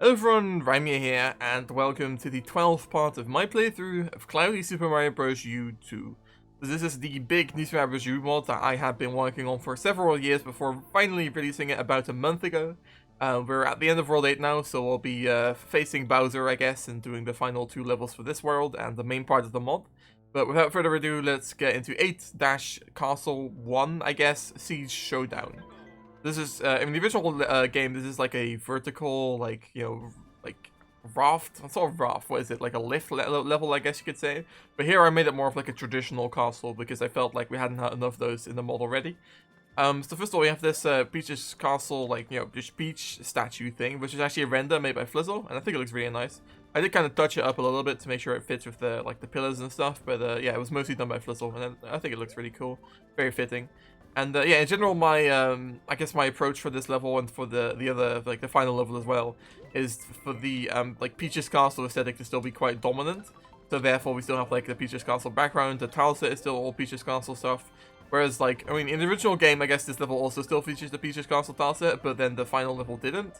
Hello everyone, Rimea here, and welcome to the 12th part of my playthrough of Cloudy Super Mario Bros. U 2. So this is the big new Super Mario Bros. U mod that I have been working on for several years before finally releasing it about a month ago. We're at the end of World 8 now, so we'll be facing Bowser, I guess, and doing the final 2 levels for this world and the main part of the mod. But without further ado, let's get into 8-Castle 1, I guess, Siege Showdown. This is, in the original game, this is like a vertical, like, like raft, sort of raft, what is it, like a lift level, I guess you could say. But here I made it more of like a traditional castle, because I felt like we hadn't had enough of those in the mod already. So first of all, we have this Peach's Castle, like, this Peach statue thing, which is actually a render made by Flizzle, and I think it looks really nice. I did kind of touch it up a little bit to make sure it fits with the, like, the pillars and stuff, but yeah, it was mostly done by Flizzle, and I think it looks really cool, very fitting. And yeah, in general, my I guess my approach for this level and for the other, like, the final level as well, is for the like Peach's Castle aesthetic to still be quite dominant. So therefore, we still have like the Peach's Castle background. The tile set is still all Peach's Castle stuff. Whereas, like, I mean, in the original game, I guess this level also still features the Peach's Castle tile set, but then the final level didn't.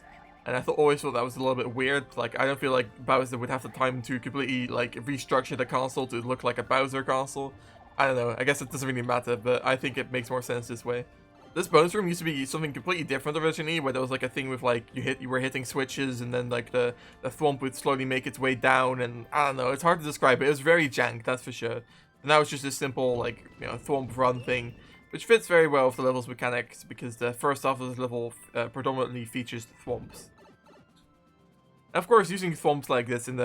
And I always thought that was a little bit weird. Like, I don't feel like Bowser would have the time to completely, like, restructure the castle to look like a Bowser castle. I don't know, I guess it doesn't really matter, but I think it makes more sense this way. This bonus room used to be something completely different originally, where there was like a thing with like you were hitting switches, and then like the thwomp would slowly make its way down, and I don't know, it's hard to describe. It was very jank, that's for sure. And now it's just a simple like thwomp run thing, which fits very well with the level's mechanics because the first half of this level predominantly features the thwomps. Of course, using thwomps like this in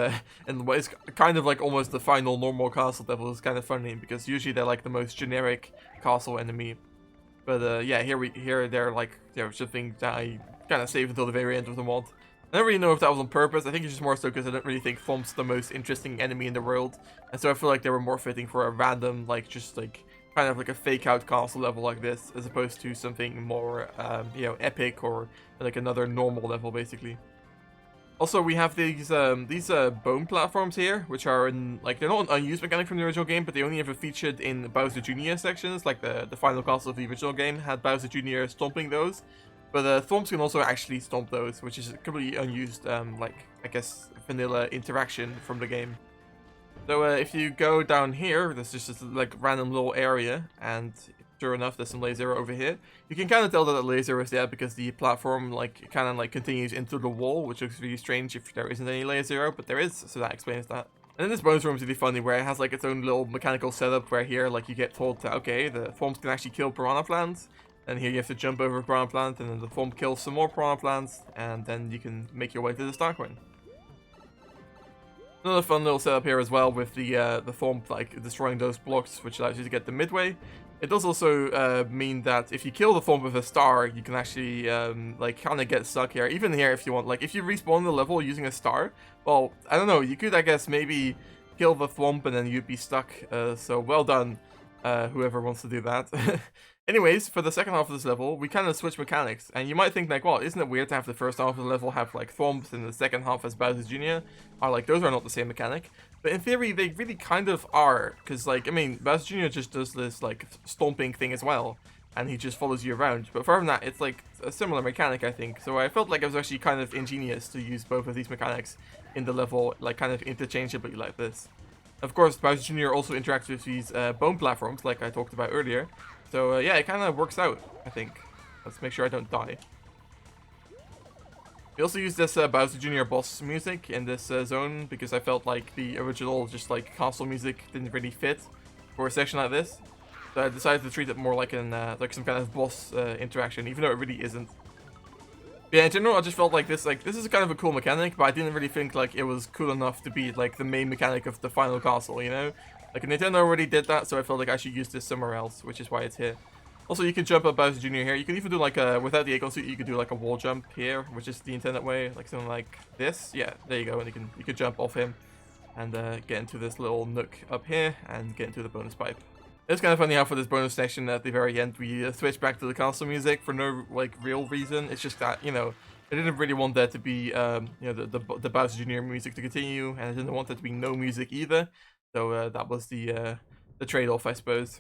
what is kind of like almost the final normal castle level is kind of funny because usually they're like the most generic castle enemy. But yeah, here they're like something that I kind of saved until the very end of the mod. I don't really know if that was on purpose. I think it's just more so because I don't really think Thwomp's the most interesting enemy in the world, and so I feel like they were more fitting for a random, like, just like kind of like a fake out castle level like this, as opposed to something more epic or like another normal level basically. Also, we have these bone platforms here, which are in, like, they're not an unused mechanic from the original game, but they only ever featured in Bowser Jr. sections, like the final castle of the original game had Bowser Jr. stomping those. But Thwomps can also actually stomp those, which is a completely unused, like, I guess, vanilla interaction from the game. So if you go down here, there's just this like random little area, and sure enough, there's some laser over here. You can kind of tell that the laser is there because the platform like kind of like continues into the wall, which looks really strange if there isn't any laser, but there is, so that explains that. And then this bonus room is really funny, where it has like its own little mechanical setup, where here like you get told that okay, the Thwomps can actually kill piranha plants, and here you have to jump over a piranha plant, and then the Thwomp kills some more piranha plants, and then you can make your way to the star coin. Another fun little setup here as well with the Thwomp like destroying those blocks, which allows you to get the midway. It does also mean that if you kill the Thwomp with a star, you can actually like kind of get stuck here. Even here, if you want, like if you respawn the level using a star, well, I don't know, you could I guess maybe kill the Thwomp and then you'd be stuck. So well done, whoever wants to do that. Anyways, for the second half of this level, we kind of switch mechanics, and you might think like, well, isn't it weird to have the first half of the level have like Thwomps and the second half as Bowser Jr.? Or like, those are not the same mechanic. But in theory, they really kind of are, because like, I mean, Bowser Jr. just does this like stomping thing as well, and he just follows you around. But apart from that, it's like a similar mechanic, I think. So I felt like it was actually kind of ingenious to use both of these mechanics in the level, like kind of interchangeably like this. Of course, Bowser Jr. also interacts with these bone platforms, like I talked about earlier. So yeah, it kind of works out, I think. Let's make sure I don't die. We also used this Bowser Jr. boss music in this zone because I felt like the original just like castle music didn't really fit for a section like this. So I decided to treat it more like an like some kind of boss interaction, even though it really isn't. But yeah, in general, I just felt like this is kind of a cool mechanic, but I didn't really think like it was cool enough to be like the main mechanic of the final castle, you know? Like Nintendo already did that, so I felt like I should use this somewhere else, which is why it's here. Also, you can jump up Bowser Jr. here. You can even do like a, without the acorn suit, you could do like a wall jump here, which is the intended way, like something like this. Yeah, there you go, and you can jump off him and get into this little nook up here and get into the bonus pipe. It's kind of funny how for this bonus section at the very end we switch back to the castle music for no like real reason. It's just that, you know, I didn't really want there to be the Bowser Jr. music to continue, and I didn't want there to be no music either. So that was the trade-off, I suppose.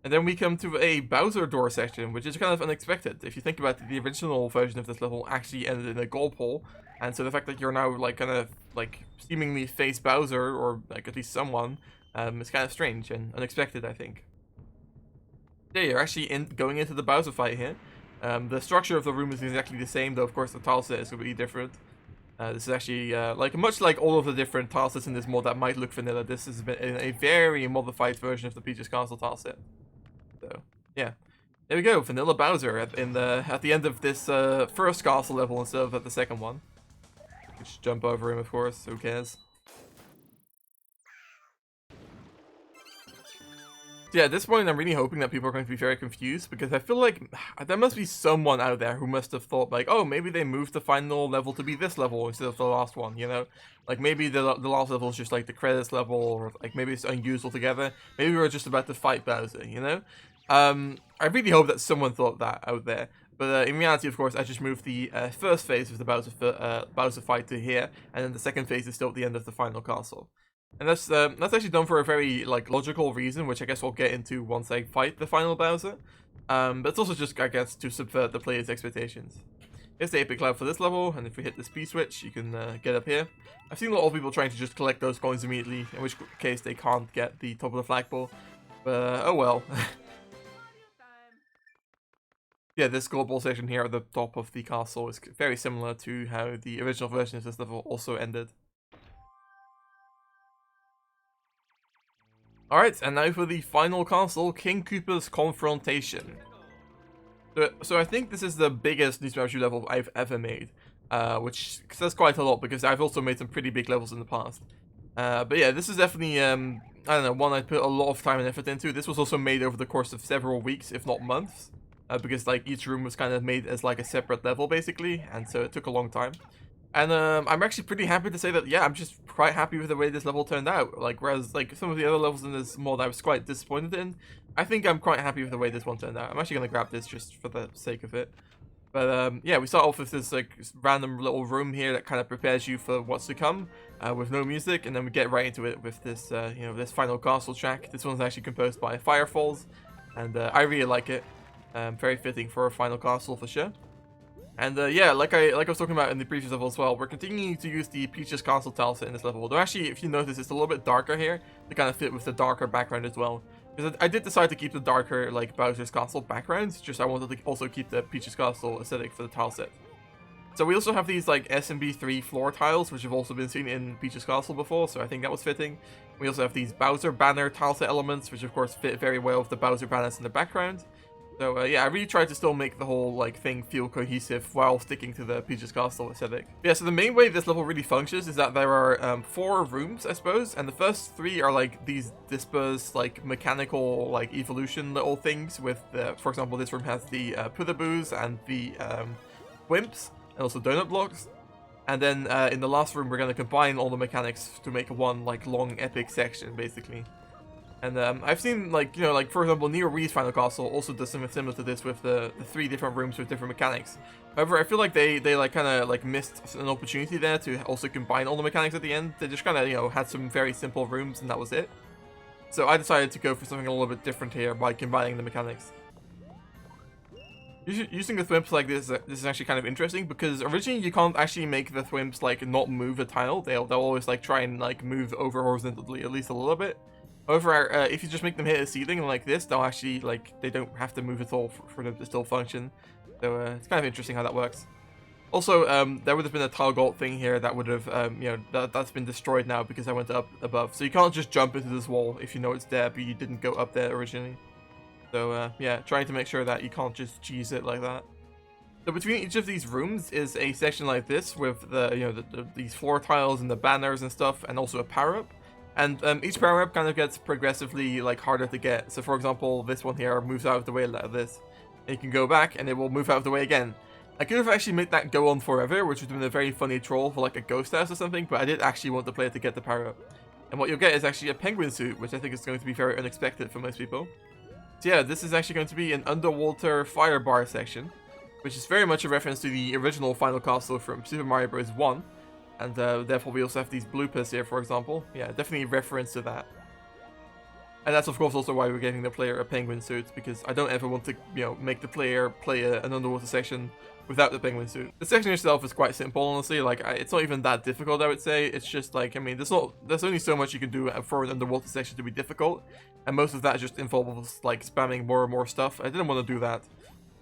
And then we come to a Bowser door section, which is kind of unexpected. If you think about it, the original version of this level actually ended in a gulp hole, and so the fact that you're now like kind of like seemingly face Bowser, or like at least someone, is kind of strange and unexpected, I think. Yeah, you're actually going into the Bowser fight here. The structure of the room is exactly the same, though of course the tile set is completely different. This is actually, like much like all of the different tile sets in this mod that might look vanilla, this is a very modified version of the Peach's Castle tile set. So, yeah. There we go, Vanilla Bowser at the end of this first castle level instead of at the second one. You can just jump over him, of course, who cares? Yeah, at this point, I'm really hoping that people are going to be very confused, because I feel like there must be someone out there who must have thought, like, oh, maybe they moved the final level to be this level instead of the last one, you know? Like, maybe the last level is just, like, the credits level, or, like, maybe it's unused altogether. Maybe we're just about to fight Bowser, you know? I really hope that someone thought that out there. But in reality, of course, I just moved the first phase of the Bowser fight to here, and then the second phase is still at the end of the final castle. And that's actually done for a very like logical reason, which I guess we'll get into once I fight the final Bowser. But it's also just, I guess, to subvert the player's expectations. Here's the Epic Cloud for this level, and if we hit this P-switch, you can get up here. I've seen a lot of people trying to just collect those coins immediately, in which case they can't get the top of the flagpole. But, oh well. Yeah, this gold ball section here at the top of the castle is very similar to how the original version of this level also ended. Alright, and now for the final castle, King Koopa's Confrontation. So I think this is the biggest New Super Mario level I've ever made, which says quite a lot because I've also made some pretty big levels in the past. But yeah, this is definitely, I don't know, one I put a lot of time and effort into. This was also made over the course of several weeks, if not months, because like each room was kind of made as like a separate level basically, and so it took a long time. And I'm actually pretty happy to say that, yeah, I'm just quite happy with the way this level turned out. Like, whereas like some of the other levels in this mod I was quite disappointed in, I think I'm quite happy with the way this one turned out. I'm actually going to grab this just for the sake of it. But yeah, we start off with this like random little room here that kind of prepares you for what's to come, with no music, and then we get right into it with this, you know, this final castle track. This one's actually composed by Firefalls, and I really like it. Very fitting for a final castle for sure. And yeah, like I was talking about in the previous level as well, we're continuing to use the Peach's Castle tile set in this level. Though actually, if you notice, it's a little bit darker here to kind of fit with the darker background as well. Because I did decide to keep the darker, like, Bowser's Castle background, just I wanted to also keep the Peach's Castle aesthetic for the tile set. So we also have these, like, SMB3 floor tiles, which have also been seen in Peach's Castle before, so I think that was fitting. We also have these Bowser banner tile set elements, which of course fit very well with the Bowser banners in the background. So yeah, I really tried to still make the whole like thing feel cohesive while sticking to the Peach's Castle aesthetic. Yeah, so the main way this level really functions is that there are 4 rooms, I suppose, and the first 3 are like these dispersed like mechanical like evolution little things with, for example, this room has the Pudaboos and the Wimps, and also donut blocks. And then in the last room, we're going to combine all the mechanics to make one like long epic section, basically. And I've seen, like, you know, like, for example, Neo Ree's Final Castle also does something similar to this with the 3 different rooms with different mechanics. However, I feel like they like, kind of, like, missed an opportunity there to also combine all the mechanics at the end. They just kind of, you know, had some very simple rooms and that was it. So I decided to go for something a little bit different here by combining the mechanics. Using the thwimps like this is actually kind of interesting, because originally you can't actually make the thwimps, like, not move a tile. They'll always, like, try and, like, move over horizontally at least a little bit. However, if you just make them hit a ceiling like this, they'll actually, like, they don't have to move at all for them to still function. So it's kind of interesting how that works. Also, there would have been a tile galt thing here that would have, you know, that's been destroyed now because I went up above. So you can't just jump into this wall if you know it's there, but you didn't go up there originally. So yeah, trying to make sure that you can't just cheese it like that. So between each of these rooms is a section like this with the, you know, these floor tiles and the banners and stuff, and also a power-up. And each power-up kind of gets progressively like harder to get. So for example, this one here moves out of the way like this. And you can go back and it will move out of the way again. I could have actually made that go on forever, which would have been a very funny troll for like a ghost house or something, but I did actually want the player to get the power-up. And what you'll get is actually a penguin suit, which I think is going to be very unexpected for most people. So yeah, this is actually going to be an underwater fire bar section, which is very much a reference to the original Final Castle from Super Mario Bros. 1. And therefore we also have these bloopers here, for example. Yeah, definitely a reference to that. And that's of course also why we're giving the player a penguin suit, because I don't ever want to, make the player play an underwater section without the penguin suit. The section itself is quite simple, honestly. Like, it's not even that difficult, I would say. It's just like, I mean, there's only so much you can do for an underwater section to be difficult, and most of that just involves like spamming more and more stuff. I didn't want to do that.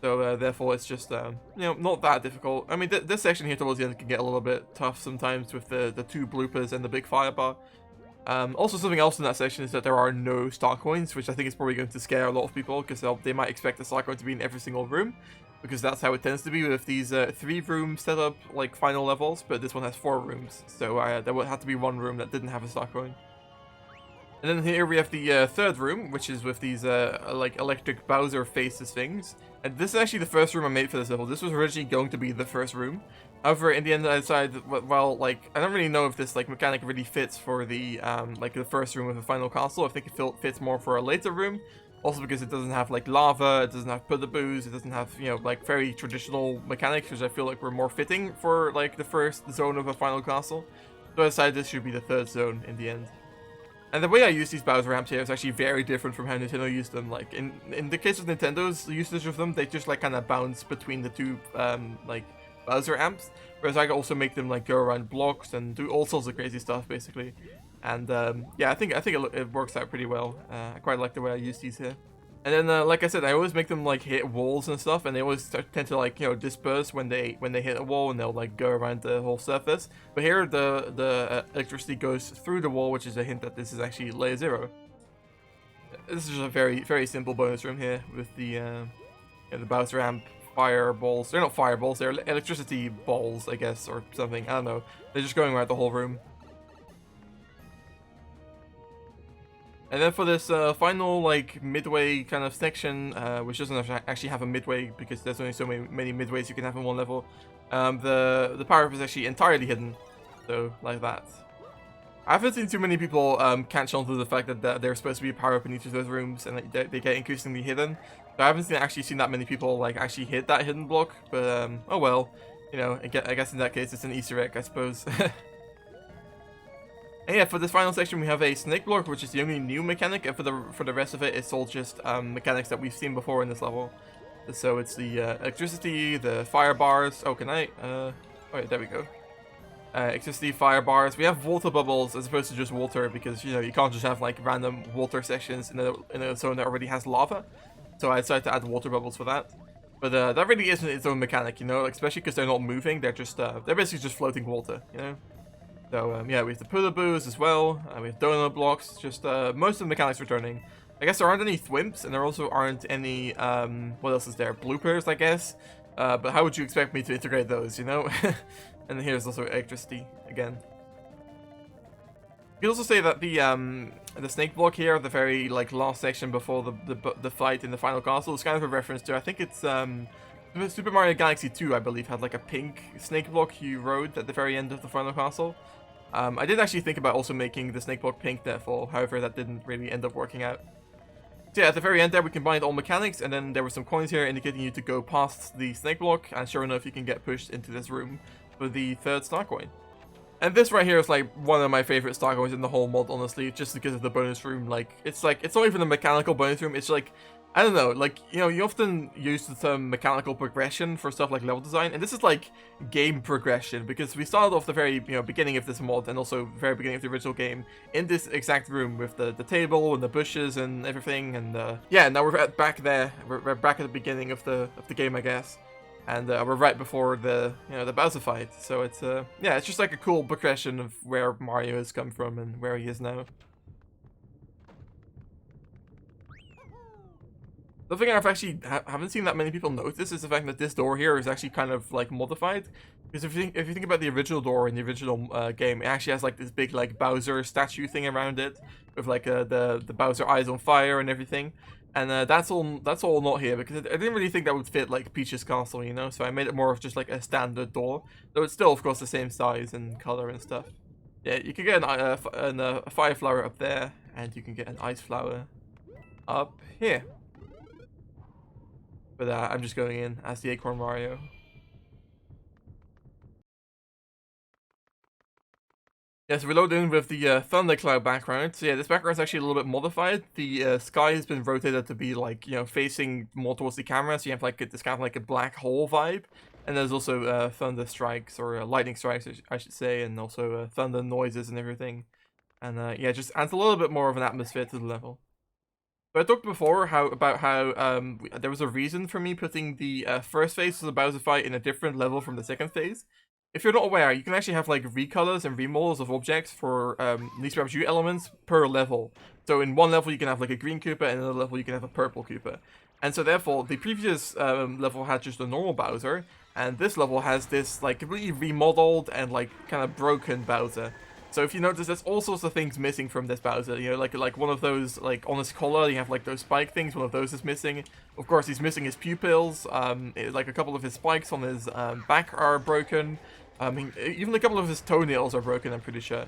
So therefore, it's just not that difficult. I mean, this section here towards the end can get a little bit tough sometimes with the two bloopers and the big fire bar. Also, something else in that section is that there are no star coins, which I think is probably going to scare a lot of people, because they might expect the star coin to be in every single room, because that's how it tends to be with these 3-room setup like final levels. But this one has 4 rooms, so there would have to be 1 room that didn't have a star coin. And then here we have the 3rd room, which is with these like electric Bowser faces things. And this is actually the first room I made for this level. This was originally going to be the first room. However, in the end I decided, well, like, I don't really know if this like mechanic really fits for the like the first room of the final castle. I think it fits more for a later room. Also because it doesn't have like lava, it doesn't have peekaboo, it doesn't have, like very traditional mechanics, which I feel like were more fitting for like the first zone of a final castle. So I decided this should be the 3rd zone in the end. And the way I use these Bowser ramps here is actually very different from how Nintendo used them. Like, in the case of Nintendo's usage of them, they just like kind of bounce between the two like Bowser amps, whereas I can also make them like go around blocks and do all sorts of crazy stuff basically. And yeah, I think it works out pretty well. I quite like the way I use these here. And then, like I said, I always make them like hit walls and stuff, and they always tend to like disperse when they hit a wall, and they'll like go around the whole surface. But here, the electricity goes through the wall, which is a hint that this is actually layer 0. This is just a very simple bonus room here with the Bowser ramp fireballs. They're not fireballs; they're electricity balls, I guess, or something. I don't know. They're just going around the whole room. And then for this final, like, midway kind of section, which doesn't actually have a midway because there's only so many midways you can have in one level, the power-up is actually entirely hidden. So, like that. I haven't seen too many people catch on to the fact that there's supposed to be a power-up in each of those rooms, and they get increasingly hidden. So I haven't actually seen that many people, like, actually hit that hidden block, but, oh well. I guess in that case it's an Easter egg, I suppose. And yeah, for this final section we have a snake block, which is the only new mechanic, and for the rest of it, it's all just mechanics that we've seen before in this level. So it's the electricity, the fire bars. Oh, can I? Oh yeah, there we go. Electricity, fire bars. We have water bubbles as opposed to just water, because you can't just have like random water sections in a zone that already has lava. So I decided to add water bubbles for that. But that really isn't its own mechanic, like, especially because they're not moving. They're just they're basically just floating water, So, yeah, we have the peekaboos as well, we have donut blocks, just most of the mechanics returning. I guess there aren't any thwimps, and there also aren't any, what else is there, bloopers, I guess? But how would you expect me to integrate those, And here's also electricity, again. You could also say that the snake block here, the very, like, last section before the fight in the final castle, is kind of a reference to, I think it's, Super Mario Galaxy 2, I believe, had like a pink snake block you rode at the very end of the final castle. I did actually think about also making the snake block pink, therefore, however, that didn't really end up working out. So yeah, at the very end there, we combined all mechanics, and then there were some coins here indicating you to go past the snake block, and sure enough, you can get pushed into this room for the 3rd star coin. And this right here is like one of my favorite star coins in the whole mod, honestly, just because of the bonus room. Like, it's not even a mechanical bonus room, it's like, I don't know, like, you often use the term mechanical progression for stuff like level design, and this is like game progression, because we started off the very, beginning of this mod, and also very beginning of the original game, in this exact room with the table and the bushes and everything, and yeah, now we're back there, we're back at the beginning of the game, I guess, and we're right before the, the Bowser fight, so it's, yeah, it's just like a cool progression of where Mario has come from and where he is now. The thing I've actually haven't seen that many people notice is the fact that this door here is actually kind of like modified. Because if you think about the original door in the original game, it actually has like this big like Bowser statue thing around it, with like the Bowser eyes on fire and everything. And that's all not here, because I didn't really think that would fit like Peach's castle, So I made it more of just like a standard door, though it's still of course the same size and color and stuff. Yeah, you can get a fire flower up there, and you can get an ice flower up here. But I'm just going in as the Acorn Mario. Yeah, so we load in with the thundercloud background. So yeah, this background is actually a little bit modified. The sky has been rotated to be like, facing more towards the camera. So you have like this kind of like a black hole vibe. And there's also thunder strikes or lightning strikes, I should say, and also thunder noises and everything. And yeah, just adds a little bit more of an atmosphere to the level. But I talked before about how there was a reason for me putting the first phase of the Bowser fight in a different level from the second phase. If you're not aware, you can actually have like recolors and remodels of objects for these U elements per level. So in one level you can have like a green Koopa, and in another level you can have a purple Koopa. And so therefore, the previous level had just a normal Bowser, and this level has this like completely remodeled and like kind of broken Bowser. So if you notice, there's all sorts of things missing from this Bowser. You know, like one of those, like on his collar, you have like those spike things. One of those is missing. Of course, he's missing his pupils. Like a couple of his spikes on his back are broken. Even a couple of his toenails are broken, I'm pretty sure.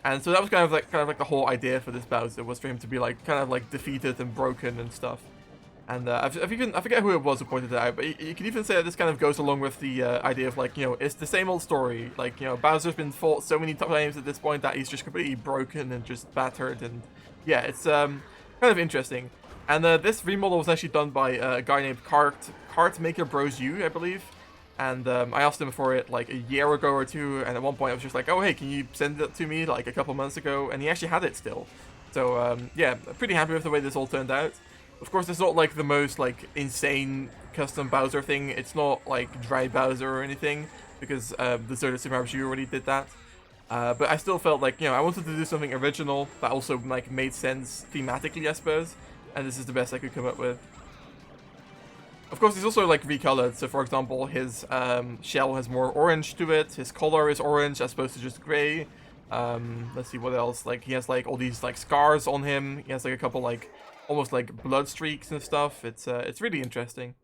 And so that was kind of like the whole idea for this Bowser, was for him to be like kind of like defeated and broken and stuff. And I forget who it was who pointed it out, but you can even say that this kind of goes along with the idea of like, it's the same old story. Like, Bowser's been fought so many times at this point that he's just completely broken and just battered, and yeah, it's kind of interesting. And this remodel was actually done by a guy named Kart Maker Bros U, I believe. And I asked him for it like a year ago or two, and at one point I was just like, oh hey, can you send it to me like a couple months ago? And he actually had it still. So yeah, pretty happy with the way this all turned out. Of course, it's not like the most like insane custom Bowser thing. It's not like Dry Bowser or anything, because the Zelda Super Mario U already did that. But I still felt like, I wanted to do something original that also like made sense thematically, I suppose. And this is the best I could come up with. Of course, he's also like recolored. So for example, his shell has more orange to it. His color is orange as opposed to just gray. Let's see what else. Like he has like all these like scars on him. He has like a couple like almost like blood streaks and stuff. It's really interesting.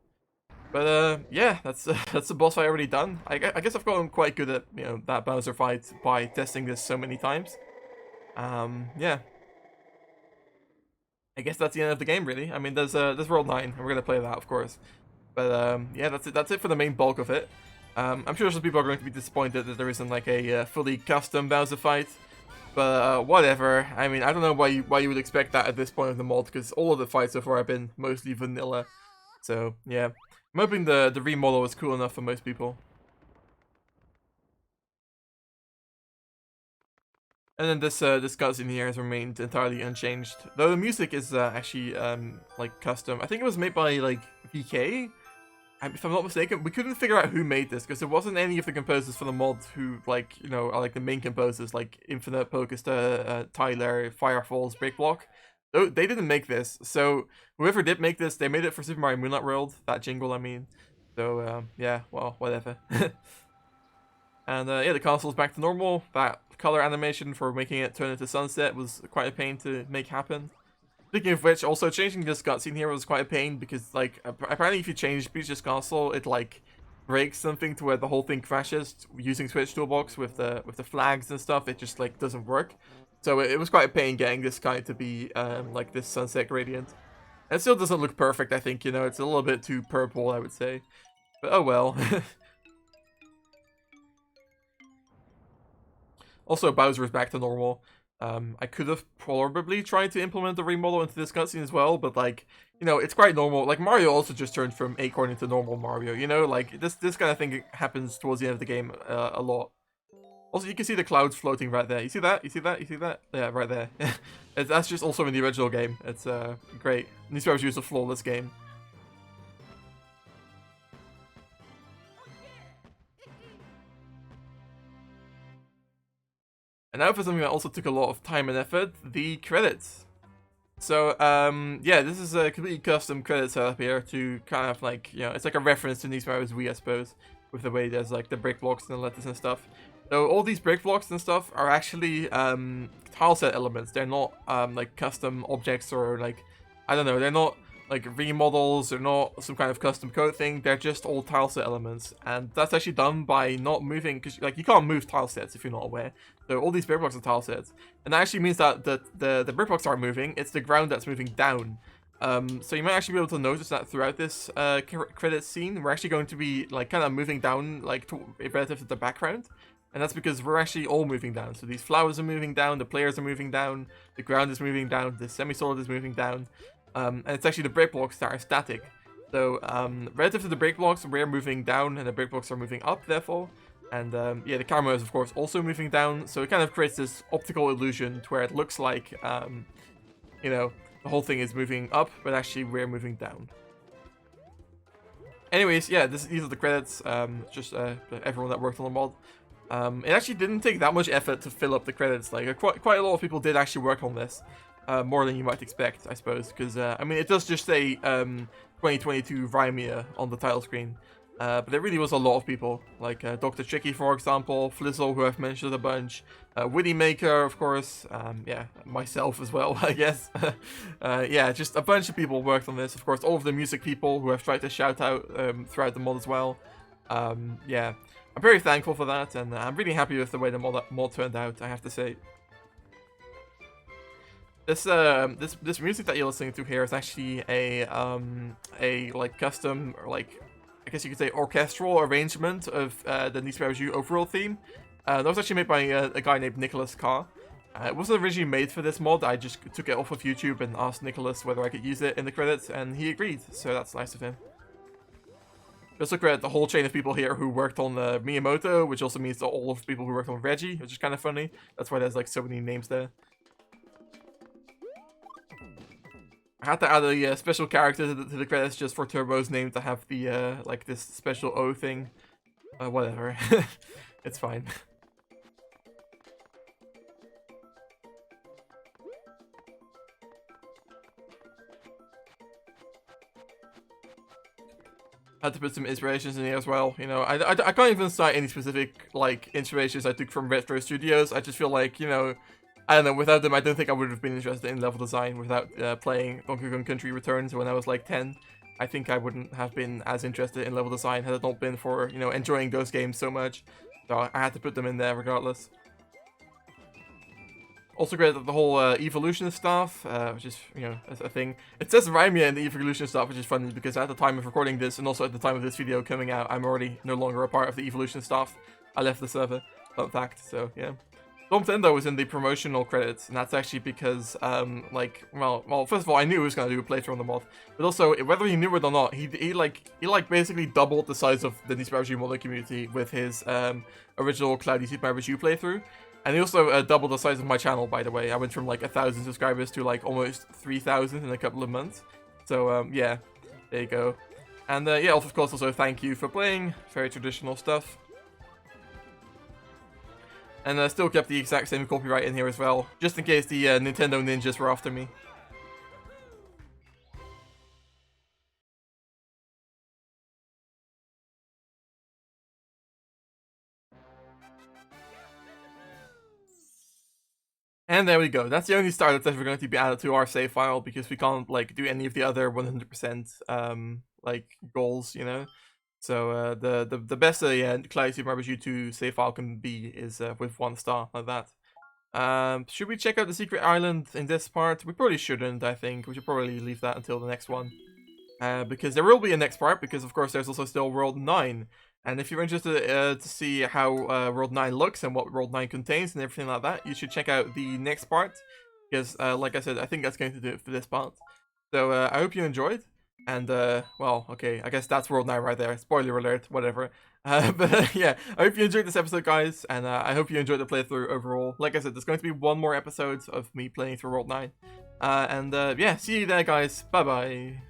But yeah, that's the boss fight already done. I guess I've gotten quite good at that Bowser fight by testing this so many times. Yeah. I guess that's the end of the game, really. I mean, there's World 9, and we're gonna play that, of course. But yeah, that's it for the main bulk of it. I'm sure some people are going to be disappointed that there isn't like a fully custom Bowser fight. But whatever. I mean, I don't know why you would expect that at this point of the mod, because all of the fights so far have been mostly vanilla. So yeah, I'm hoping the remodel was cool enough for most people. And then this cutscene here has remained entirely unchanged, though the music is actually like custom. I think it was made by like VK. If I'm not mistaken, we couldn't figure out who made this, because it wasn't any of the composers for the mod who, like, are like the main composers, like Infinite, Pokesta, Tyler, Firefalls, Breakblock. They didn't make this, so whoever did make this, they made it for Super Mario Moonlight World, that jingle, I mean. So, yeah, well, whatever. And, yeah, the console's back to normal. That color animation for making it turn into sunset was quite a pain to make happen. Speaking of which, also changing this cutscene here was quite a pain, because like apparently if you change Peach's castle, it like breaks something to where the whole thing crashes. Using Switch Toolbox with the flags and stuff, it just like doesn't work. So it was quite a pain getting this guy to be like this sunset gradient. It still doesn't look perfect, I think. It's a little bit too purple, I would say. But oh well. Also, Bowser is back to normal. I could have probably tried to implement the remodel into this cutscene as well, but like, it's quite normal. Like, Mario also just turned from Acorn into normal Mario, like, this kind of thing happens towards the end of the game a lot. Also, you can see the clouds floating right there. You see that? You see that? You see that? Yeah, right there. That's just also in the original game. It's great. New Super Mario is a flawless game. And now for something that also took a lot of time and effort, the credits. So, yeah, this is a completely custom credit setup here to kind of like, it's like a reference to New Super Mario's Wii, I suppose, with the way there's like the brick blocks and the letters and stuff. So all these brick blocks and stuff are actually tile set elements. They're not like custom objects, or like, I don't know, they're not like remodels, they're not some kind of custom code thing. They're just all tile set elements, and that's actually done by not moving, because like you can't move tile sets if you're not aware. So all these brick blocks are tile sets, and that actually means that the brick blocks aren't moving. It's the ground that's moving down. So you might actually be able to notice that throughout this credit scene, we're actually going to be like kind of moving down, like relative to the background. And that's because we're actually all moving down. So these flowers are moving down, the players are moving down, the ground is moving down, the semi-solid is moving down. And it's actually the break blocks that are static. So relative to the break blocks, we're moving down and the break blocks are moving up, therefore. And yeah, the camera is of course also moving down. So it kind of creates this optical illusion to where it looks like, you know, the whole thing is moving up, but actually we're moving down. Anyways, yeah, these are the credits. Just everyone that worked on the mod. It actually didn't take that much effort to fill up the credits. Like quite a lot of people did actually work on this, more than you might expect, I suppose. Because I mean, it does just say 2022 Rimea on the title screen, but there really was a lot of people, like Dr. Tricky, for example, Flizzle, who I've mentioned a bunch, Witty Maker, of course, yeah, myself as well, I guess. Yeah, just a bunch of people worked on this. Of course, all of the music people who I've tried to shout out throughout the mod as well. Yeah. I'm very thankful for that, and I'm really happy with the way the mod turned out, I have to say. This music that you're listening to here is actually a like custom, or like, I guess you could say orchestral arrangement of the Need for Speed overall theme. That was actually made by a guy named Nicholas Carr. It wasn't originally made for this mod. I just took it off of YouTube and asked Nicholas whether I could use it in the credits, and he agreed, so that's nice of him. Just look at the whole chain of people here who worked on Miyamoto, which also means all of the people who worked on Reggie, which is kind of funny. That's why there's like so many names there. I had to add a special character to the credits just for Turbo's name to have the like this special O thing. Whatever, it's fine. Had to put some inspirations in here as well. You know, I can't even cite any specific like inspirations I took from Retro Studios. I just feel like, you know, I don't know, without them I don't think I would have been interested in level design. Without playing Donkey Kong Country Returns when I was like 10, I think I wouldn't have been as interested in level design had it not been for, you know, enjoying those games so much. So I had to put them in there regardless. Also great that the whole evolution stuff, which is, you know, a thing. It says Rimea in the evolution stuff, which is funny because at the time of recording this, and also at the time of this video coming out, I'm already no longer a part of the evolution stuff. I left the server, fun fact, so yeah. Tom Tendo was in the promotional credits, and that's actually because, like, well, first of all, I knew he was going to do a playthrough on the mod, but also, whether he knew it or not, he basically doubled the size of the Need for Speed modding community with his original Cloudy Super Mario Bros. U playthrough. And he also doubled the size of my channel, by the way. I went from like 1,000 subscribers to like almost 3,000 in a couple of months. So yeah, there you go. And yeah, of course, also thank you for playing. Very traditional stuff. And I still kept the exact same copyright in here as well, just in case the Nintendo ninjas were after me. And there we go. That's the only star that's ever going to be added to our save file, because we can't like do any of the other 100% like goals, you know. So the best Cloudy Super Mario Bros. U2 save file can be is with 1 star like that. Should we check out the secret island in this part? We probably shouldn't. I think we should probably leave that until the next one, because there will be a next part. Because of course there's also still World 9. And if you're interested to see how World 9 looks and what World 9 contains and everything like that, you should check out the next part, because like I said, I think that's going to do it for this part. So I hope you enjoyed, and well, okay, I guess that's World 9 right there. Spoiler alert, whatever. But yeah, I hope you enjoyed this episode, guys, and I hope you enjoyed the playthrough overall. Like I said, there's going to be 1 more episode of me playing through World 9. And yeah, see you there, guys. Bye-bye.